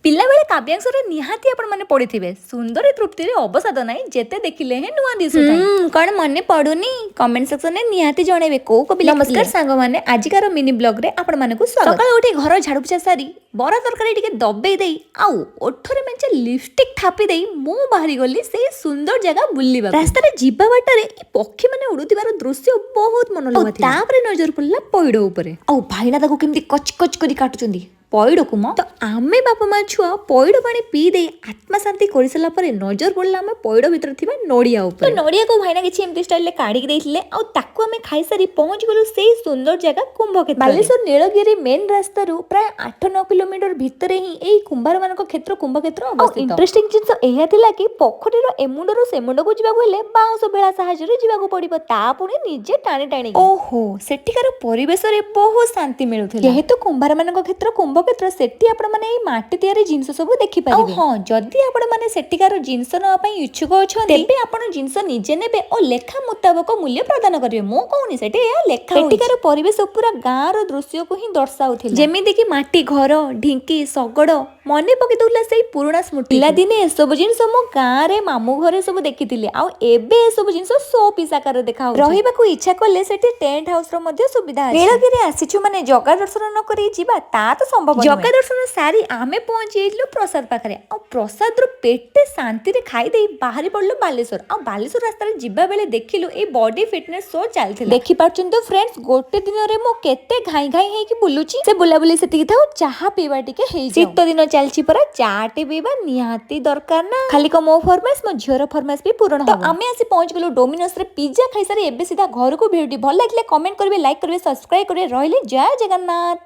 पिला बेले काव्यांशरे निहाती आपण माने पढिथिबे सुंदर तृप्ति रे अवसाद नाही जेते देखिले हे नुआ दिसुथाय कोन मने पडुनी कमेंट सेक्शन ने निहाती जणेबे को कबि नमस्कार सांग माने आजिकार मिनी ब्लॉग रे आपण माने को स्वागत सकाळ उठी घर झाड़ू पोछा सारी बरा तरकारी टिके दबे देई आउ ओठरे मेंचे लिपस्टिक थापी देई मु बाहरी गली से सुंदर जगह बुल्लीबा रास्ता रे जीवा बाटा रे ई पक्षी माने उडुतिबार दृश्य बहुत मनोलोभा थिला तापरे नजर पड़ला पइड ऊपर आउ भाईना ताको केमती कच कच करी काटुचंदी पइड को म तो आमे बापा मा छुआ पइड पानी पी दे आत्मा शांति करि सला परे नजर पड़ला आमे पइड भीतर थिबा नोडिया ऊपर तो नोडिया को भाईना किछि एमती स्टाइल ले काढी के देथिले आ ताको आमे खाइ सारी पहुंच गेलु सेही सुंदर जगह कुंभक्षेत्र बालेश्वर नीलगिरी मेन रास्ता रु प्राय 8-9 किलोमीटर भितरे ही एई कुंभार मानक क्षेत्र कुंभक्षेत्र अवस्थित इंटरेस्टिंग जिंस एहा थिला कि पोखरीर एमुंडरो सेमुंड को जिबा हेले बाउंस बेला सहायता रे जिबा को पड़िबो ता पुनी निजे टाणी टाणी ओहो सेठिकार परिवेश रे बहुत शांति मिलुथिला जेहेतु कुंभार मानक क्षेत्र कुंभक्षेत्र सेठी आपण माने एई माटी तयारी जिंस सब देखि परिबे हां जदी आपण माने सेठिकार जिंस न पई इच्छुक अछन तेबे आपण जिंस निजे नेबे ओ लेखा मुताबिक मूल्य प्रदान करिवे मो कहूनी सेठी ए लेखा सेठिकार परिवेश पूरा गां रो दृश्य को ही दर्शाउथिला जेमिति कि माटी घर ढिंकी सगड़ मने पके दउला सेई पुराना स्मृति पिला दिने ए सब जिंस मो गां रे मामू घरे सब देखिथिले आ एबे ए सब जिंस सो पिसाकार देखा रहिबा को इच्छा करले सेठी टेंट हाउस रो मध्ये सुविधा अछि नीलगिरी आसीछु माने जगा दर्शन न करी जिबा ता तो संभव जगा दर्शन सारी आमे पहुंची एइलु प्रसाद पाखरे आ प्रसाद रो पेटे शांति रे खाई देई बाहरी पड़लो बालेश्वर आ बालेश्वर रास्ता रे जिबा बेले देखिलु ए बॉडी फिटनेस शो चलथिला देखि पारछन तो फ्रेंड्स गोटे दिन रे मो केते घाई घाई हे कि बुलुची से बुलाबुली सेति थाउ चाहा पीबा टिके हेइ शीत दिन चलछि परा चाटे पीबा निहाती दरकार ना खाली को मो फरमाइश मो झियर फरमाइश भी पूर्ण तो आमे आसी पहुंच गेलु डोमिनोस रे पिज्जा खाई सारी एबे सीधा घर को भिडी भल लागले कमेंट करबे लाइक करबे सब्सक्राइब करबे रहले जय जगन्नाथ।